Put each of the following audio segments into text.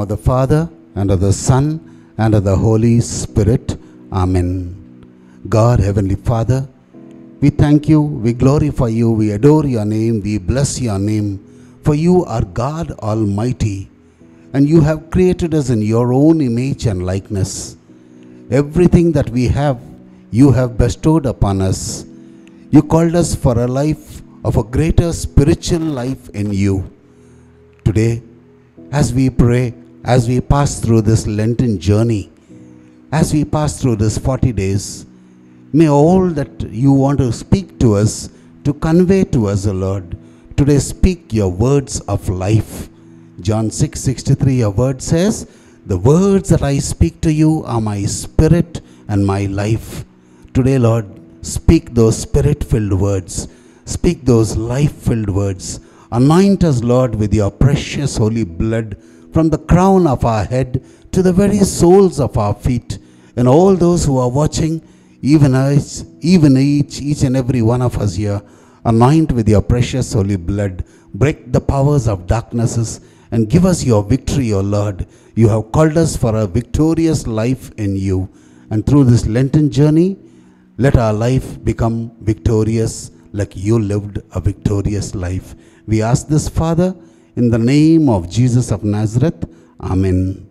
of the Father, and of the Son, and of the Holy Spirit. Amen. God, Heavenly Father, we thank you, we glorify you, we adore your name, we bless your name, for you are God Almighty, and you have created us in your own image and likeness. Everything that we have, you have bestowed upon us. You called us for a life of a greater spiritual life in you. Today, as we pray, as we pass through this Lenten journey, as we pass through this 40 days, may all that you want to speak to us, to convey to us, O Lord, today speak your words of life. John 6:63, your word says, the words that I speak to you are my spirit and my life. Today, Lord, speak those spirit-filled words. Speak those life-filled words. Anoint us, Lord, with your precious holy blood from the crown of our head to the very soles of our feet. And all those who are watching, even each and every one of us here, anoint with your precious holy blood. Break the powers of darknesses and give us your victory, O Lord. You have called us for a victorious life in you. And through this Lenten journey, let our life become victorious like you lived a victorious life. We ask this, Father, in the name of Jesus of Nazareth. Amen.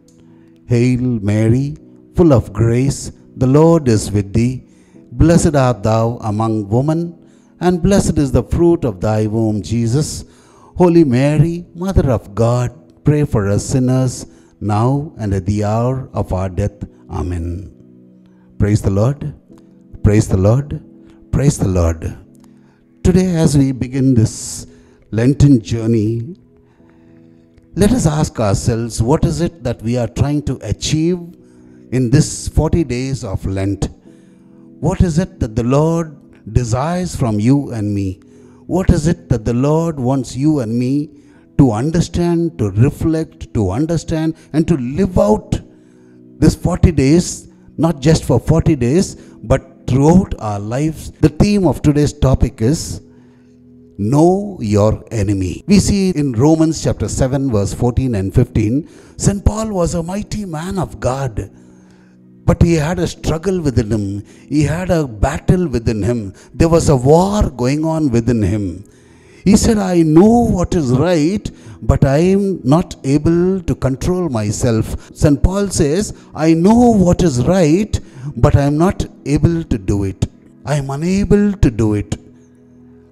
Hail Mary, full of grace, the Lord is with thee. Blessed art thou among women, and blessed is the fruit of thy womb, Jesus. Holy Mary, Mother of God, pray for us sinners, now and at the hour of our death. Amen. Praise the Lord. Praise the Lord. Praise the Lord. Today, as we begin this Lenten journey, let us ask ourselves, what is it that we are trying to achieve in this 40 days of Lent? What is it that the Lord desires from you and me? What is it that the Lord wants you and me to understand, to reflect, to understand, and to live out this 40 days, not just for 40 days, but throughout our lives? The theme of today's topic is know your enemy. We see in Romans chapter 7 verse 14 and 15, St. Paul was a mighty man of God, but he had a struggle within him. He had a battle within him. There was a war going on within him. He said, I know what is right, but I am not able to control myself. St. Paul says, I know what is right, but I am not able to do it. I am unable to do it.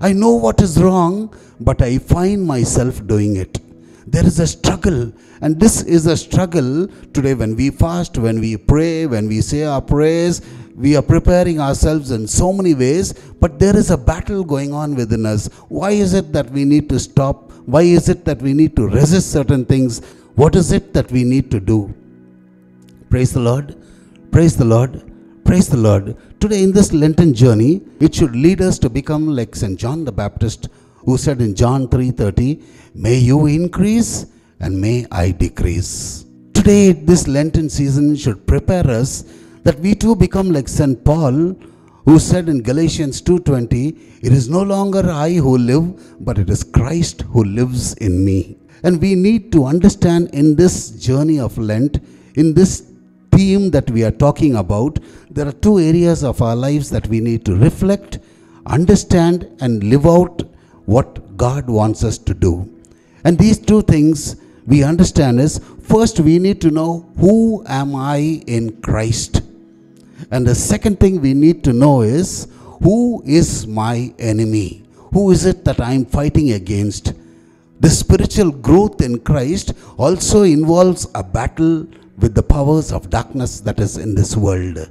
I know what is wrong, but I find myself doing it. There is a struggle, and this is a struggle today. When we fast, when we pray, when we say our prayers, we are preparing ourselves in so many ways, but there is a battle going on within us. Why is it that we need to stop? Why is it that we need to resist certain things? What is it that we need to do? Praise the Lord. Praise the Lord. Praise the Lord. Today in this Lenten journey, it should lead us to become like St. John the Baptist, who said in John 3:30, may you increase and may I decrease. Today, this Lenten season should prepare us that we too become like St. Paul, who said in Galatians 2:20, it is no longer I who live, but it is Christ who lives in me. And we need to understand in this journey of Lent, in this theme that we are talking about, there are two areas of our lives that we need to reflect, understand, and live out what God wants us to do. And these two things we understand is, first we need to know, who am I in Christ? And the second thing we need to know is, who is my enemy? Who is it that I am fighting against? The spiritual growth in Christ also involves a battle with the powers of darkness that is in this world.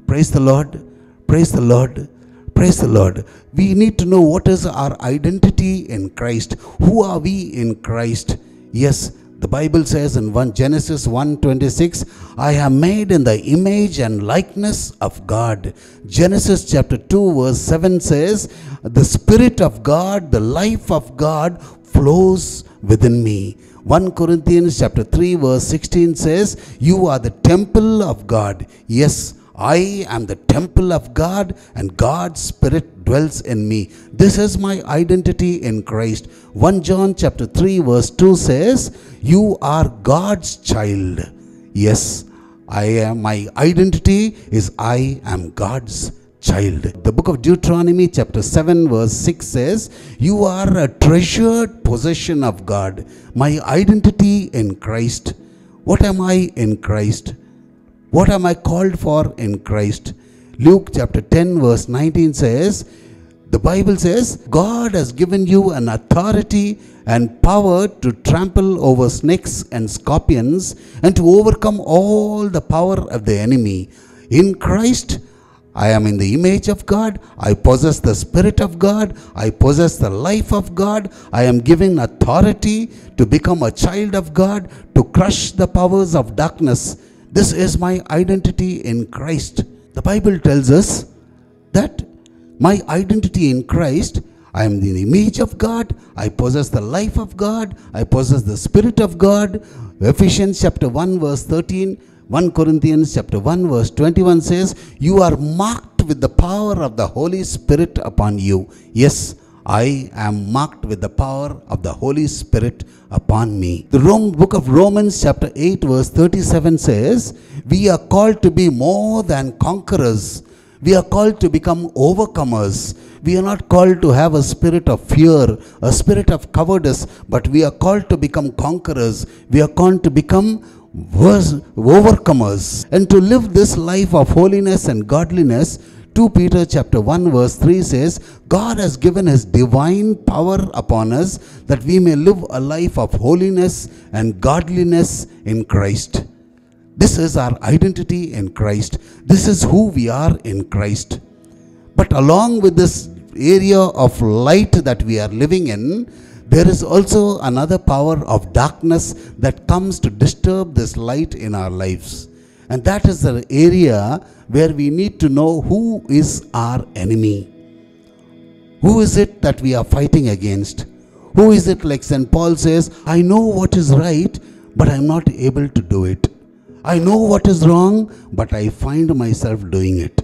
Praise the Lord. Praise the Lord. Praise the Lord. We need to know what is our identity in Christ. Who are we in Christ? Yes, the Bible says in Genesis 1:26, I am made in the image and likeness of God. Genesis chapter 2 verse 7 says, the Spirit of God, the life of God flows within me. 1 Corinthians chapter 3 verse 16 says, you are the temple of God. Yes, I am the temple of God and God's Spirit dwells in me. This is my identity in Christ. 1 John chapter 3 verse 2 says, you are God's child. Yes, my identity is I am God's child. The book of Deuteronomy chapter 7 verse 6 says, you are a treasured possession of God. My identity in Christ. What am I in Christ? What am I called for in Christ? Luke chapter 10 verse 19 says, the Bible says, God has given you an authority and power to trample over snakes and scorpions and to overcome all the power of the enemy. In Christ, I am in the image of God. I possess the Spirit of God. I possess the life of God. I am given authority to become a child of God, to crush the powers of darkness. This is my identity in Christ. The Bible tells us that my identity in Christ, I am in the image of God. I possess the life of God. I possess the Spirit of God. Ephesians chapter 1 verse 13, 1 Corinthians chapter 1 verse 21 says, you are marked with the power of the Holy Spirit upon you. Yes, I am marked with the power of the Holy Spirit upon me. The book of Romans chapter 8 verse 37 says, we are called to be more than conquerors. We are called to become overcomers. We are not called to have a spirit of fear, a spirit of cowardice, but we are called to become conquerors. We are called to become overcomers and to live this life of holiness and godliness. 2 Peter chapter 1 verse 3 says, God has given his divine power upon us that we may live a life of holiness and godliness in Christ. This is our identity in Christ. This is who we are in Christ. But along with this area of light that we are living in, there is also another power of darkness that comes to disturb this light in our lives. And that is the area where we need to know who is our enemy. Who is it that we are fighting against? Who is it, like St. Paul says, I know what is right, but I am not able to do it. I know what is wrong, but I find myself doing it.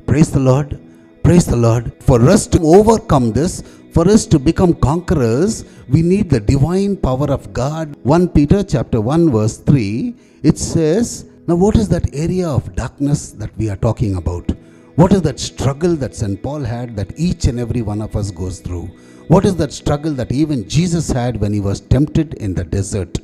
Praise the Lord. Praise the Lord. For us to overcome this, for us to become conquerors, we need the divine power of God. 1 Peter chapter 1 verse 3, it says, now what is that area of darkness that we are talking about? What is that struggle that St. Paul had that each and every one of us goes through? What is that struggle that even Jesus had when he was tempted in the desert?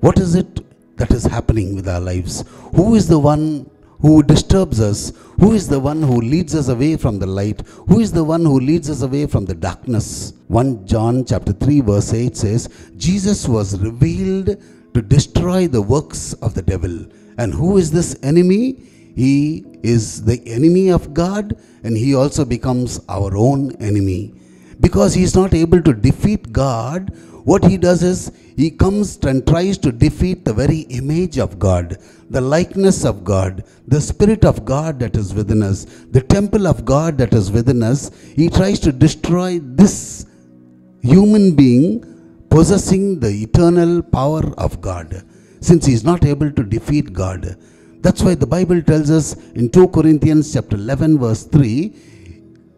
What is it that is happening with our lives? Who is the one who disturbs us? Who is the one who leads us away from the light? Who is the one who leads us away from the darkness? 1 John chapter 3 verse 8 says, Jesus was revealed to destroy the works of the devil. And who is this enemy? He is the enemy of God, and he also becomes our own enemy. Because he is not able to defeat God, what he does is, he comes and tries to defeat the very image of God, the likeness of God, the Spirit of God that is within us, the temple of God that is within us. He tries to destroy this human being possessing the eternal power of God, since he is not able to defeat God. That's why the Bible tells us in 2 Corinthians chapter 11 verse 3,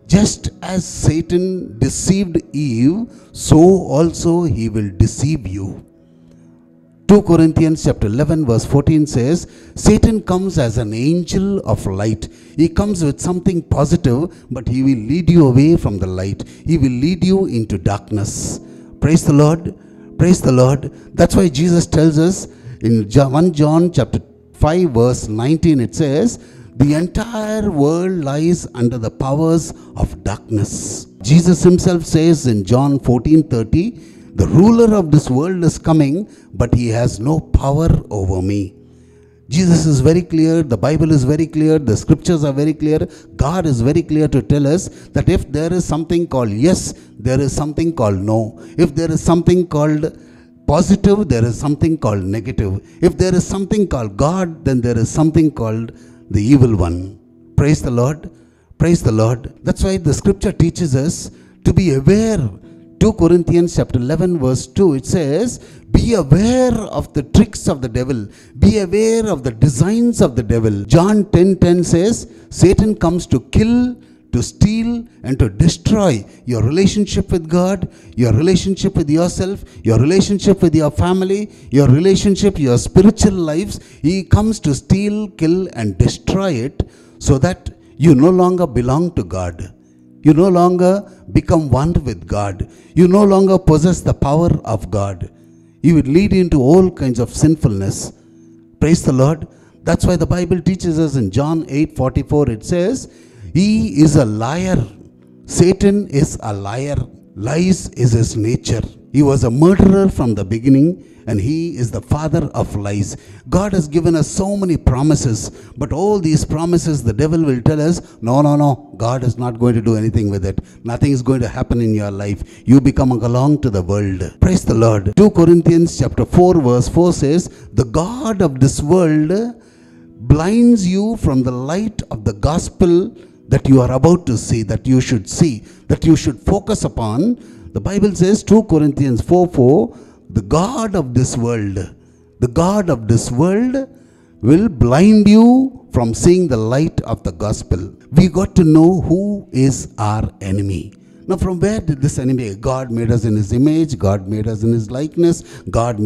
just as Satan deceived Eve, so also he will deceive you. 2 Corinthians chapter 11 verse 14 says, Satan comes as an angel of light. He comes with something positive, but he will lead you away from the light. He will lead you into darkness. Praise the Lord. Praise the Lord. That's why Jesus tells us in 1 John chapter 5 verse 19, it says, the entire world lies under the powers of darkness. Jesus himself says in John 14:30, the ruler of this world is coming, but he has no power over me. Jesus is very clear, the Bible is very clear, the scriptures are very clear, God is very clear to tell us that if there is something called yes, there is something called no. If there is something called positive, there is something called negative. If there is something called God, then there is something called the evil one. Praise the Lord. Praise the Lord. That's why the scripture teaches us to be aware 2 Corinthians chapter 11 verse 2, it says, be aware of the tricks of the devil. Be aware of the designs of the devil. John 10:10 says, Satan comes to kill, to steal, and to destroy your relationship with God, your relationship with yourself, your relationship with your family, your relationship, your spiritual lives. He comes to steal, kill, and destroy it so that you no longer belong to God. You no longer become one with God. You no longer possess the power of God. You would lead into all kinds of sinfulness. Praise the Lord. That's why the Bible teaches us in John 8:44, it says, he is a liar. Satan is a liar. Lies is his nature. He was a murderer from the beginning, and he is the father of lies. God has given us so many promises, but all these promises, the devil will tell us, no, God is not going to do anything with it. Nothing is going to happen in your life. You become along to the world. Praise the Lord. 2 Corinthians chapter 4 verse 4 says, the God of this world blinds you from the light of the gospel that you are about to see, that you should focus upon. The Bible says, 2 Corinthians 4:4, the God of this world will blind you from seeing the light of the gospel. We got to know who is our enemy. Now, from where did this enemy? God made us in his image. God made us in his likeness. God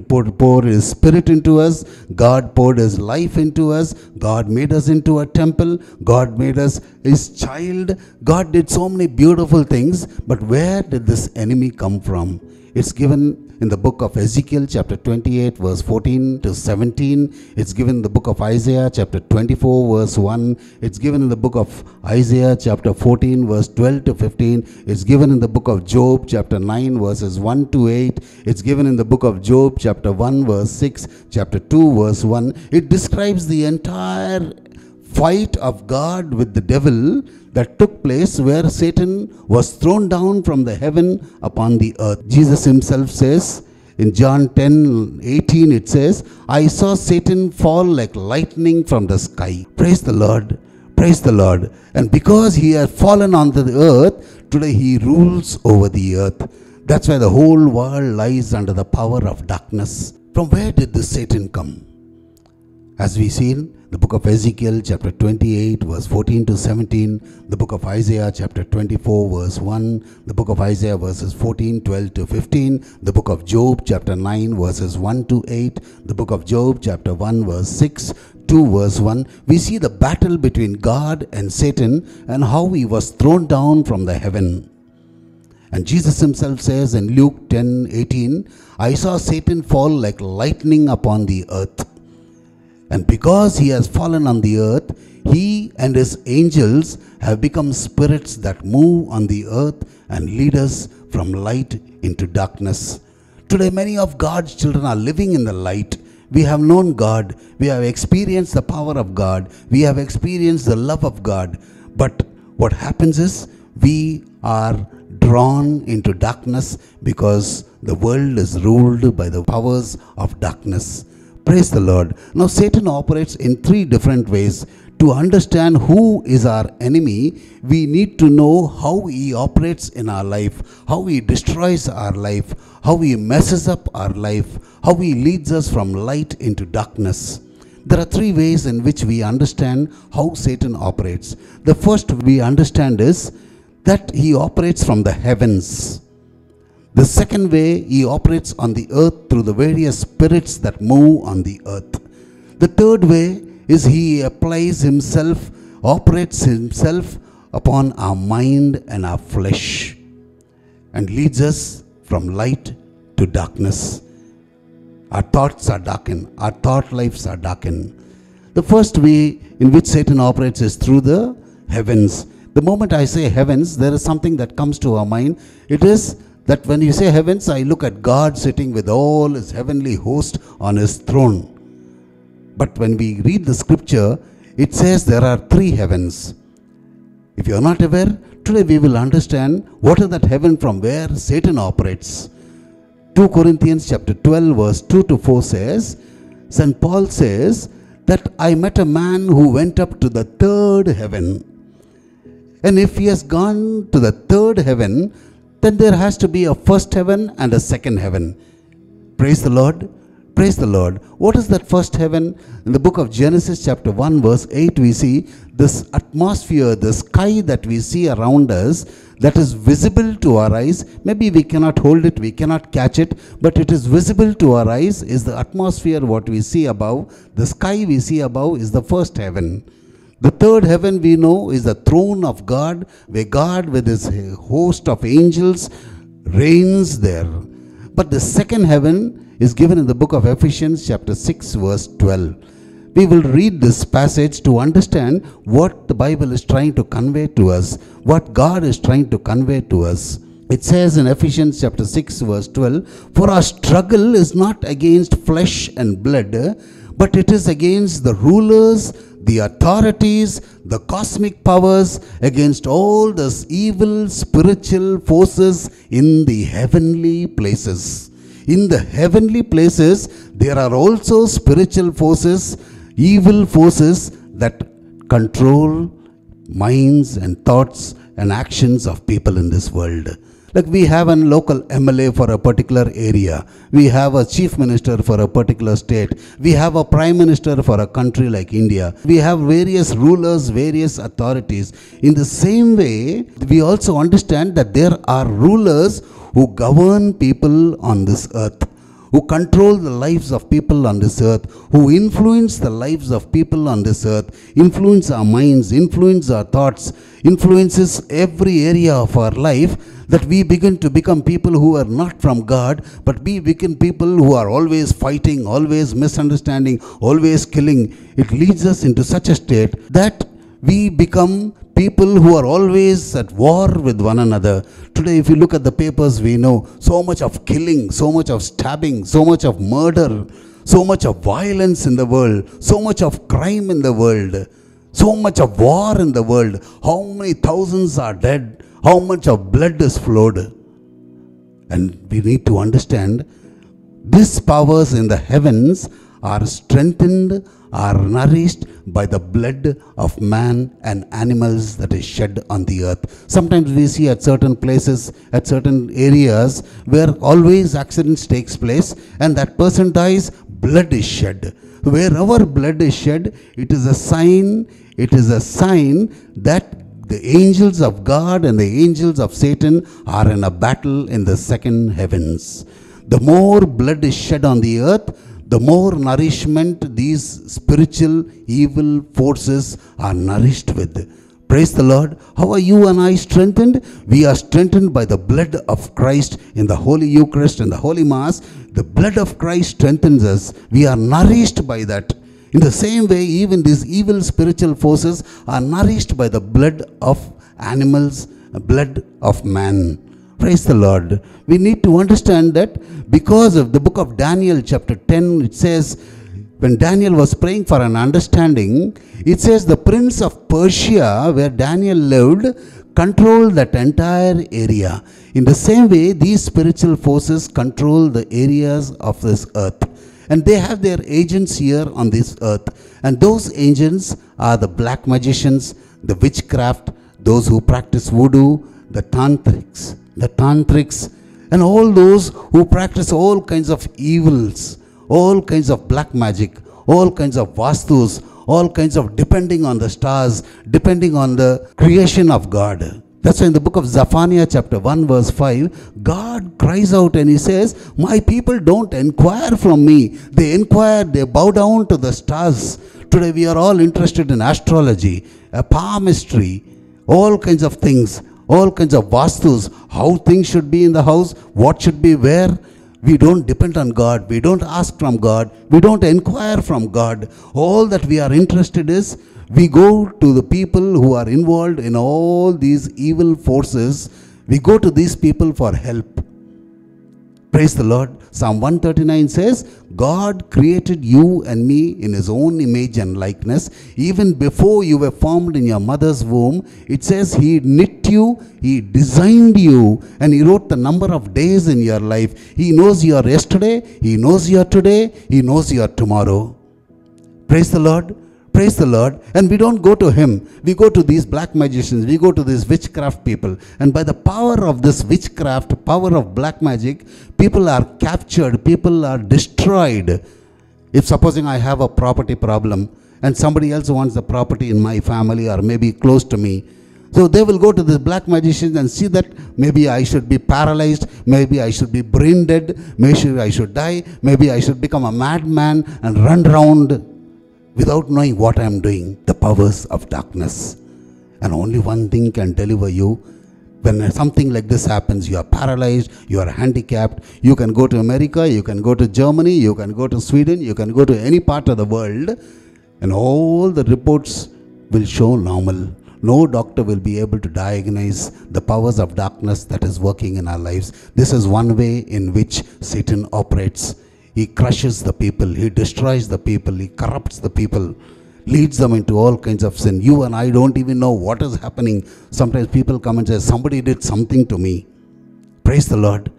poured his spirit into us. God poured his life into us. God made us into a temple. God made us his child. God did so many beautiful things. But where did this enemy come from? It's given in the book of Ezekiel chapter 28 verse 14 to 17. It's given in the book of Isaiah chapter 24 verse 1. It's given in the book of Isaiah chapter 14 verse 12 to 15. It's given in the book of Job chapter 9 verses 1 to 8. It's given in the book of Job chapter 1 verse 6, chapter 2 verse 1. It describes the entire fight of God with the devil that took place where Satan was thrown down from the heaven upon the earth. Jesus himself says in John 10:18, it says, I saw Satan fall like lightning from the sky. Praise the Lord. Praise the Lord. And because he has fallen onto the earth, today he rules over the earth. That's why the whole world lies under the power of darkness. From where did this Satan come? As we see in the book of Ezekiel chapter 28 verse 14 to 17, the book of Isaiah chapter 24 verse 1, the book of Isaiah verses 14, 12 to 15, the book of Job chapter 9 verses 1 to 8, the book of Job chapter 1 verse 6, 2 verse 1, we see the battle between God and Satan and how he was thrown down from the heaven. And Jesus himself says in Luke 10:18, I saw Satan fall like lightning upon the earth. And because he has fallen on the earth, he and his angels have become spirits that move on the earth and lead us from light into darkness. Today, many of God's children are living in the light. We have known God. We have experienced the power of God. We have experienced the love of God. But what happens is we are drawn into darkness because the world is ruled by the powers of darkness. Praise the Lord. Now Satan operates in three different ways. To understand who is our enemy, we need to know how he operates in our life, how he destroys our life, how he messes up our life, how he leads us from light into darkness. There are three ways in which we understand how Satan operates. The first we understand is that he operates from the heavens. The second way, he operates on the earth through the various spirits that move on the earth. The third way is he operates himself upon our mind and our flesh and leads us from light to darkness. Our thoughts are darkened. Our thought lives are darkened. The first way in which Satan operates is through the heavens. The moment I say heavens, there is something that comes to our mind. It is that when you say heavens, I look at God sitting with all his heavenly host on his throne. But when we read the scripture, it says there are three heavens. If you are not aware, today we will understand what is that heaven from where Satan operates. 2 Corinthians chapter 12 verse 2 to 4 says, St. Paul says that I met a man who went up to the third heaven. And if he has gone to the third heaven, then there has to be a first heaven and a second heaven. Praise the Lord. Praise the Lord. What is that first heaven? In the book of Genesis chapter 1 verse 8 we see this atmosphere, the sky that we see around us that is visible to our eyes. Maybe we cannot hold it, we cannot catch it, but it is visible to our eyes is the atmosphere what we see above. The sky we see above is the first heaven. The third heaven we know is the throne of God, where God with his host of angels reigns there. But the second heaven is given in the book of Ephesians chapter 6 verse 12. We will read this passage to understand what the Bible is trying to convey to us, what God is trying to convey to us. It says in Ephesians chapter 6 verse 12, "For our struggle is not against flesh and blood, but it is against the rulers, the authorities, the cosmic powers, against all the evil spiritual forces in the heavenly places." In the heavenly places, there are also spiritual forces, evil forces that control minds and thoughts and actions of people in this world. Like we have a local MLA for a particular area. We have a chief minister for a particular state. We have a prime minister for a country like India. We have various rulers, various authorities. In the same way, we also understand that there are rulers who govern people on this earth, who control the lives of people on this earth, who influence the lives of people on this earth, influence our minds, influence our thoughts, influences every area of our life, that we begin to become people who are not from God, but we become people who are always fighting, always misunderstanding, always killing. It leads us into such a state that we become people who are always at war with one another. Today, if you look at the papers, we know so much of killing, so much of stabbing, so much of murder, so much of violence in the world, so much of crime in the world, so much of war in the world. How many thousands are dead? How much of blood is flowed? And we need to understand these powers in the heavens are strengthened, are nourished by the blood of man and animals that is shed on the earth. Sometimes we see at certain places, at certain areas where always accidents takes place and that person dies, blood is shed. Wherever blood is shed, it is a sign that the angels of God and the angels of Satan are in a battle in the second heavens. The more blood is shed on the earth, the more nourishment these spiritual evil forces are nourished with. Praise the Lord. How are you and I strengthened? We are strengthened by the blood of Christ in the Holy Eucharist and the Holy Mass. The blood of Christ strengthens us. We are nourished by that. In the same way, even these evil spiritual forces are nourished by the blood of animals, blood of man. Praise the Lord. We need to understand that because of the book of Daniel chapter 10, it says, when Daniel was praying for an understanding, it says the prince of Persia, where Daniel lived, controlled that entire area. In the same way, these spiritual forces control the areas of this earth. And they have their agents here on this earth. And those agents are the black magicians, the witchcraft, those who practice voodoo, the tantrics, and all those who practice all kinds of evils, all kinds of black magic, all kinds of vastus, all kinds of depending on the stars, depending on the creation of God. That's why in the book of Zephaniah chapter 1 verse 5, God cries out and he says, my people don't inquire from me. They inquire, they bow down to the stars. Today we are all interested in astrology, palmistry, all kinds of things, all kinds of vastus, how things should be in the house, what should be where. We don't depend on God. We don't ask from God. We don't inquire from God. All that we are interested is, we go to the people who are involved in all these evil forces. We go to these people for help. Praise the Lord. Psalm 139 says, God created you and me in his own image and likeness. Even before you were formed in your mother's womb, it says he knit you, he designed you, and he wrote the number of days in your life. He knows your yesterday, he knows your today, he knows your tomorrow. Praise the Lord. Praise the Lord. And we don't go to him. We go to these black magicians. We go to these witchcraft people. And by the power of this witchcraft, power of black magic, people are captured. People are destroyed. If supposing I have a property problem and somebody else wants the property in my family or maybe close to me, so they will go to the black magicians and see that maybe I should be paralyzed, maybe I should be brain dead, maybe I should die, maybe I should become a madman and run around without knowing what I am doing. The powers of darkness. And only one thing can deliver you. When something like this happens, you are paralyzed, you are handicapped, you can go to America, you can go to Germany, you can go to Sweden, you can go to any part of the world, and all the reports will show normal. No doctor will be able to diagnose the powers of darkness that is working in our lives. This is one way in which Satan operates. He crushes the people, he destroys the people, he corrupts the people, leads them into all kinds of sin. You and I don't even know what is happening. Sometimes people come and say, somebody did something to me. Praise the Lord.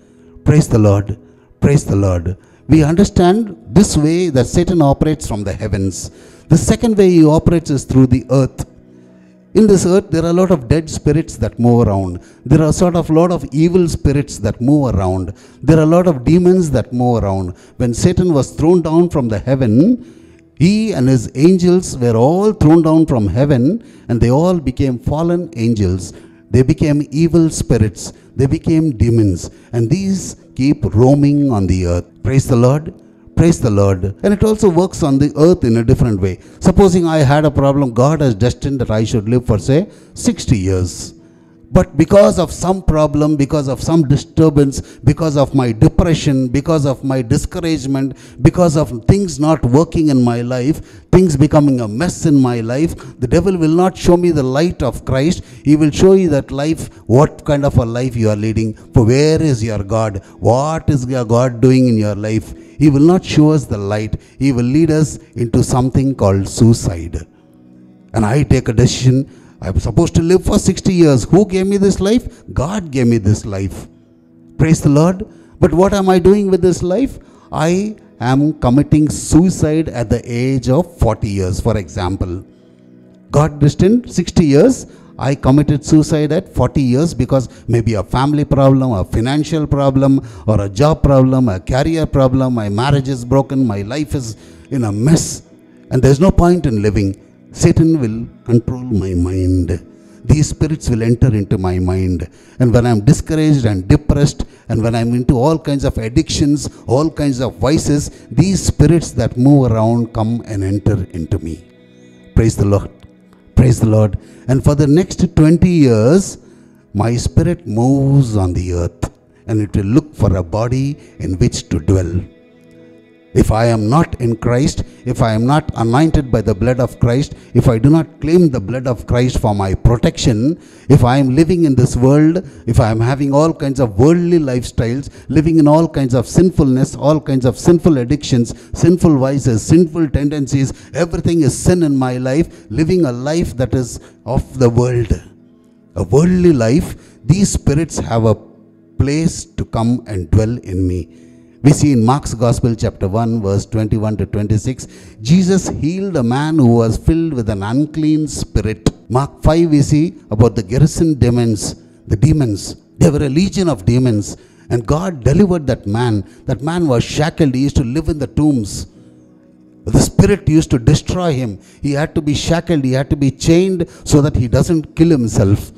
Praise the Lord. Praise the Lord. We understand this way that Satan operates from the heavens. The second way he operates is through the earth. In this earth, there are a lot of dead spirits that move around. There are a lot of evil spirits that move around. There are a lot of demons that move around. When Satan was thrown down from the heaven, he and his angels were all thrown down from heaven, and they all became fallen angels. They became evil spirits. They became demons. And these keep roaming on the earth. Praise the Lord. Praise the Lord. And it also works on the earth in a different way. Supposing I had a problem, God has destined that I should live for, say, 60 years. But because of some problem, because of some disturbance, because of my depression, because of my discouragement, because of things not working in my life, things becoming a mess in my life, the devil will not show me the light of Christ. He will show you that life, what kind of a life you are leading. For where is your God? What is your God doing in your life? He will not show us the light. He will lead us into something called suicide. And I take a decision. I'm supposed to live for 60 years. Who gave me this life? God gave me this life. Praise the Lord. But what am I doing with this life? I am committing suicide at the age of 40 years, for example. God destined 60 years. I committed suicide at 40 years because maybe a family problem, a financial problem, or a job problem, a career problem, my marriage is broken, my life is in a mess, and there's no point in living. Satan will control my mind. These spirits will enter into my mind. And when I'm discouraged and depressed, and when I'm into all kinds of addictions, all kinds of vices, these spirits that move around come and enter into me. Praise the Lord. Praise the Lord. And for the next 20 years, my spirit moves on the earth, and it will look for a body in which to dwell. If I am not in Christ, if I am not anointed by the blood of Christ, if I do not claim the blood of Christ for my protection, if I am living in this world, if I am having all kinds of worldly lifestyles, living in all kinds of sinfulness, all kinds of sinful addictions, sinful vices, sinful tendencies, everything is sin in my life, living a life that is of the world, a worldly life, these spirits have a place to come and dwell in me. We see in Mark's Gospel chapter 1 verse 21 to 26, Jesus healed a man who was filled with an unclean spirit. Mark 5 we see about the Gerasene demons, the demons. They were a legion of demons, and God delivered that man. That man was shackled. He used to live in the tombs. The spirit used to destroy him. He had to be shackled. He had to be chained so that he doesn't kill himself.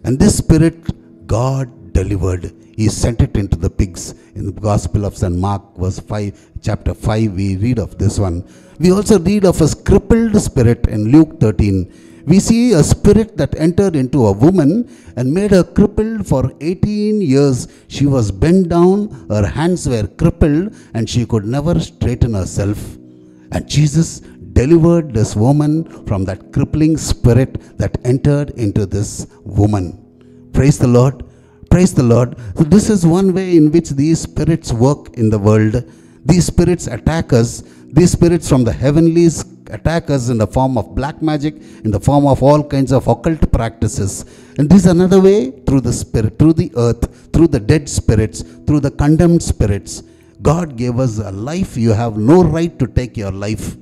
And this spirit God delivered. He sent it into the pigs. In the Gospel of St. Mark, chapter 5, we read of this one. We also read of a crippled spirit in Luke 13. We see a spirit that entered into a woman and made her crippled for 18 years. She was bent down, her hands were crippled, and she could never straighten herself. And Jesus delivered this woman from that crippling spirit that entered into this woman. Praise the Lord. Praise the Lord. So this is one way in which these spirits work in the world. These spirits attack us. These spirits from the heavenlies attack us in the form of black magic, in the form of all kinds of occult practices. And this is another way, through the spirit, through the earth, through the dead spirits, through the condemned spirits. God gave us a life. You have no right to take your life.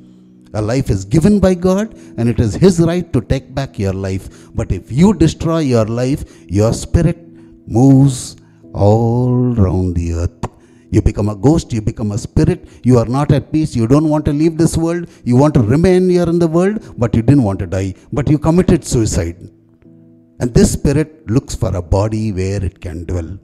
A life is given by God, and it is His right to take back your life. But if you destroy your life, your spirit moves all around the earth. You become a ghost, you become a spirit, you are not at peace, you don't want to leave this world, you want to remain here in the world, but you didn't want to die, but you committed suicide. And this spirit looks for a body where it can dwell.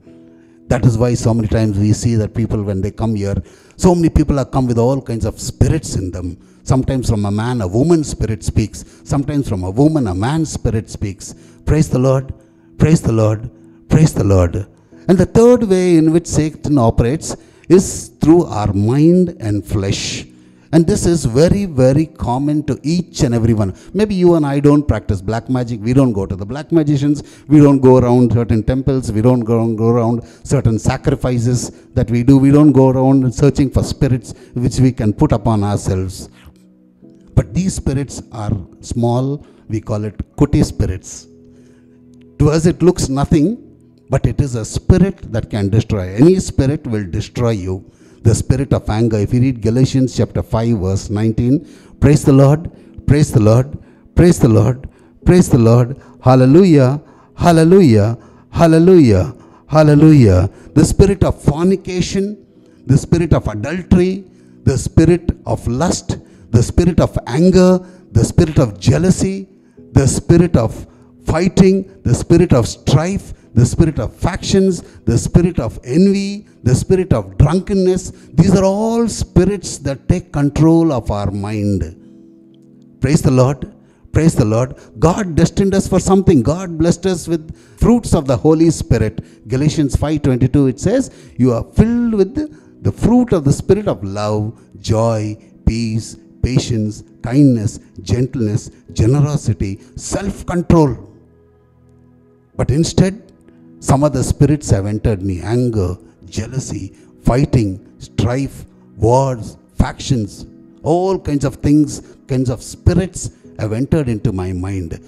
That is why so many times we see that people, when they come here, so many people have come with all kinds of spirits in them. Sometimes from a man, a woman's spirit speaks. Sometimes from a woman, a man's spirit speaks. Praise the Lord, praise the Lord, praise the Lord. And the third way in which Satan operates is through our mind and flesh. And this is very, very common to each and every one. Maybe you and I don't practice black magic. We don't go to the black magicians. We don't go around certain temples. We don't go around certain sacrifices that we do. We don't go around searching for spirits which we can put upon ourselves. But these spirits are small. We call it kuti spirits. To us it looks nothing, but it is a spirit that can destroy. Any spirit will destroy you. The spirit of anger. If you read Galatians chapter 5 verse 19, praise the Lord, praise the Lord, praise the Lord, praise the Lord, hallelujah, hallelujah, hallelujah, hallelujah. The spirit of fornication, the spirit of adultery, the spirit of lust, the spirit of anger, the spirit of jealousy, the spirit of fighting, the spirit of strife, the spirit of factions, the spirit of envy, the spirit of drunkenness. These are all spirits that take control of our mind. Praise the Lord. Praise the Lord. God destined us for something. God blessed us with fruits of the Holy Spirit. Galatians 5:22, it says, you are filled with the fruit of the Spirit of love, joy, peace, patience, kindness, gentleness, generosity, self-control. But instead, some of the spirits have entered me. Anger, jealousy, fighting, strife, wars, factions, all kinds of things, kinds of spirits have entered into my mind.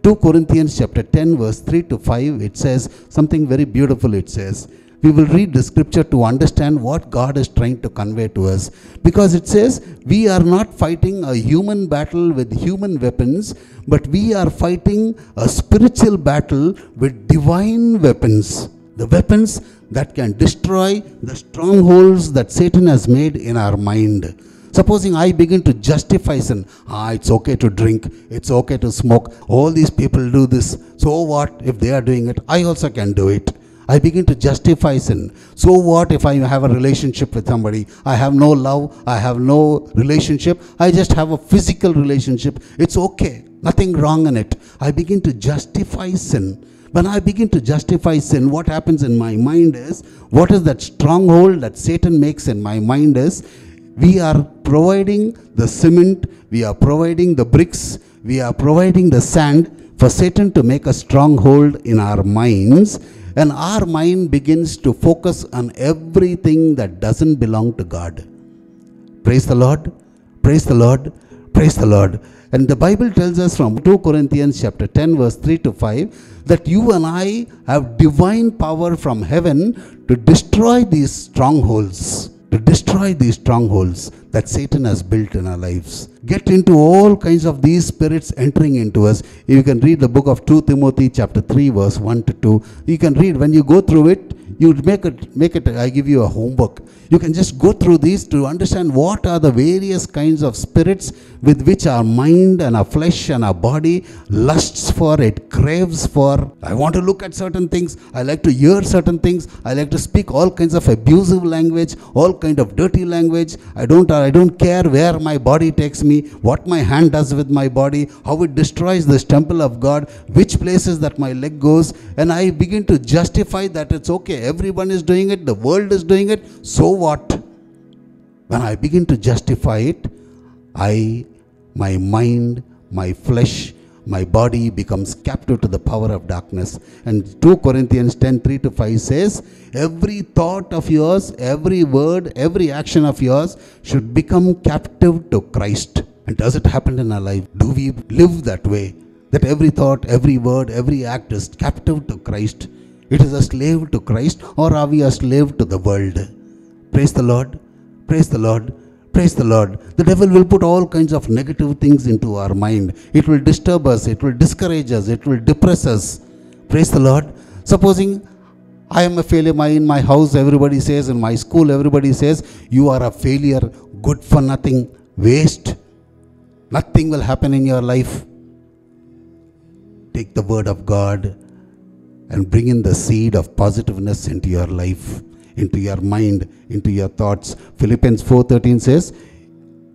2 Corinthians chapter 10 verse 3 to 5, it says something very beautiful. It says, we will read the scripture to understand what God is trying to convey to us. Because it says, we are not fighting a human battle with human weapons, but we are fighting a spiritual battle with divine weapons. The weapons that can destroy the strongholds that Satan has made in our mind. Supposing I begin to justify sin. It's okay to drink. It's okay to smoke. All these people do this. So what if they are doing it? I also can do it. I begin to justify sin. So what if I have a relationship with somebody? I have no love. I have no relationship. I just have a physical relationship. It's okay. Nothing wrong in it. I begin to justify sin. When I begin to justify sin, what happens in my mind is, what is that stronghold that Satan makes in my mind is, we are providing the cement, we are providing the bricks, we are providing the sand for Satan to make a stronghold in our minds. And our mind begins to focus on everything that doesn't belong to God. Praise the Lord. Praise the Lord. Praise the Lord. And the Bible tells us from 2 Corinthians chapter 10 verse 3 to 5 that you and I have divine power from heaven to destroy these strongholds. To destroy these strongholds that Satan has built in our lives. Get into all kinds of these spirits entering into us. You can read the book of 2 Timothy chapter 3 verse 1 to 2. You can read, when you go through it, you make it, I give you a homework. You can just go through these to understand what are the various kinds of spirits with which our mind and our flesh and our body lusts for, it craves for. I want to look at certain things. I like to hear certain things. I like to speak all kinds of abusive language, all kind of dirty language. I don't care where my body takes me, what my hand does with my body, how it destroys this temple of God, which places that my leg goes, and I begin to justify that it's okay. Everyone is doing it, the world is doing it, so what? When I begin to justify it, my mind, my flesh, my body becomes captive to the power of darkness. And 2 Corinthians 10, 3 to 5 says, every thought of yours, every word, every action of yours should become captive to Christ. And does it happen in our life? Do we live that way? That every thought, every word, every act is captive to Christ? It is a slave to Christ, or are we a slave to the world? Praise the Lord. Praise the Lord. Praise the Lord. The devil will put all kinds of negative things into our mind. It will disturb us. It will discourage us. It will depress us. Praise the Lord. Supposing I am a failure. In my house, everybody says, in my school, everybody says, you are a failure, good for nothing, waste. Nothing will happen in your life. Take the word of God and bring in the seed of positiveness into your life, into your mind, into your thoughts. Philippians 4:13 says,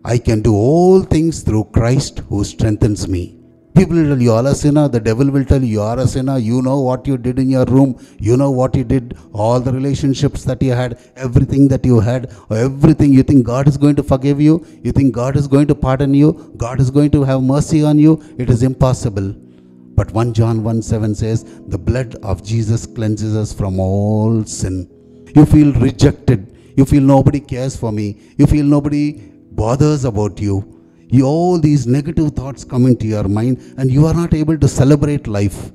I can do all things through Christ who strengthens me. People will tell you are a sinner. The devil will tell you are a sinner. You know what you did in your room. You know what you did. All the relationships that you had. Everything that you had. Everything. You think God is going to forgive you. You think God is going to pardon you. God is going to have mercy on you. It is impossible. But 1 John 1:7 says, the blood of Jesus cleanses us from all sin. You feel rejected. You feel nobody cares for me. You feel nobody bothers about you. All these negative thoughts come into your mind and you are not able to celebrate life.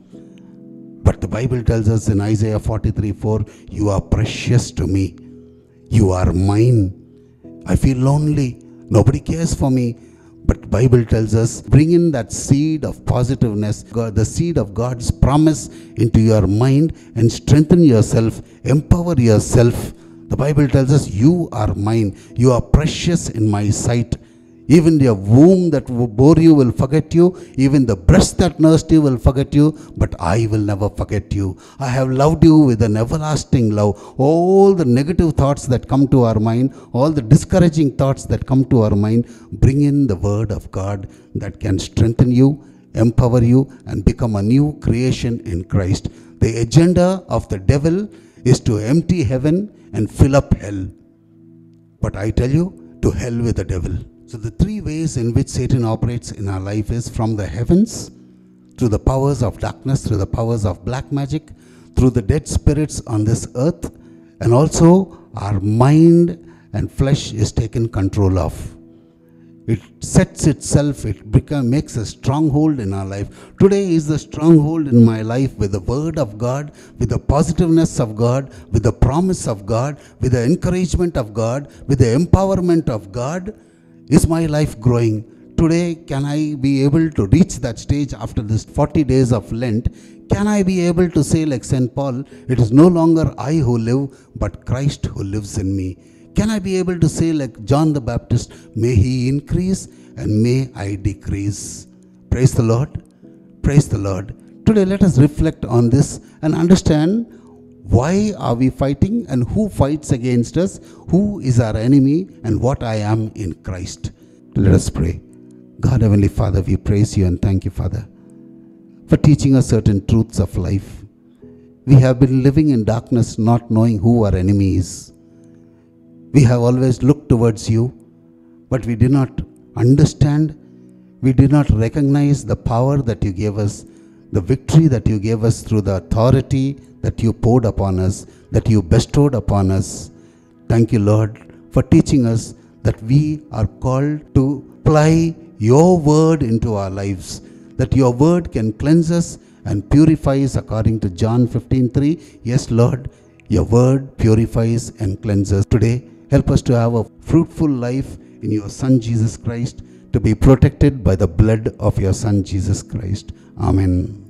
But the Bible tells us in Isaiah 43:4, you are precious to me. You are mine. I feel lonely. Nobody cares for me. But the Bible tells us, bring in that seed of positiveness, the seed of God's promise into your mind and strengthen yourself, empower yourself. The Bible tells us, you are mine. You are precious in my sight. Even your womb that bore you will forget you. Even the breast that nursed you will forget you. But I will never forget you. I have loved you with an everlasting love. All the negative thoughts that come to our mind, all the discouraging thoughts that come to our mind, bring in the word of God that can strengthen you, empower you, and become a new creation in Christ. The agenda of the devil is to empty heaven and fill up hell. But I tell you, to hell with the devil. So the three ways in which Satan operates in our life is from the heavens, through the powers of darkness, through the powers of black magic, through the dead spirits on this earth, and also our mind and flesh is taken control of. It sets itself, makes a stronghold in our life. Today is the stronghold in my life with the word of God, with the positiveness of God, with the promise of God, with the encouragement of God, with the empowerment of God. Is my life growing? Today, can I be able to reach that stage after this 40 days of Lent? Can I be able to say like St. Paul, it is no longer I who live, but Christ who lives in me? Can I be able to say like John the Baptist, may he increase and may I decrease? Praise the Lord. Praise the Lord. Today, let us reflect on this and understand why are we fighting and who fights against us, who is our enemy, and what I am in Christ. Let us pray. God, Heavenly Father, we praise you and thank you, Father, for teaching us certain truths of life. We have been living in darkness, not knowing who our enemy is. We have always looked towards you, but we did not understand, we did not recognize the power that you gave us, the victory that you gave us through the authority that you poured upon us, that you bestowed upon us. Thank you, Lord, for teaching us that we are called to apply your word into our lives, that your word can cleanse us and purify us according to John 15:3. Yes, Lord, your word purifies and cleanses. Today, help us to have a fruitful life in your Son, Jesus Christ, to be protected by the blood of your Son, Jesus Christ. Amen.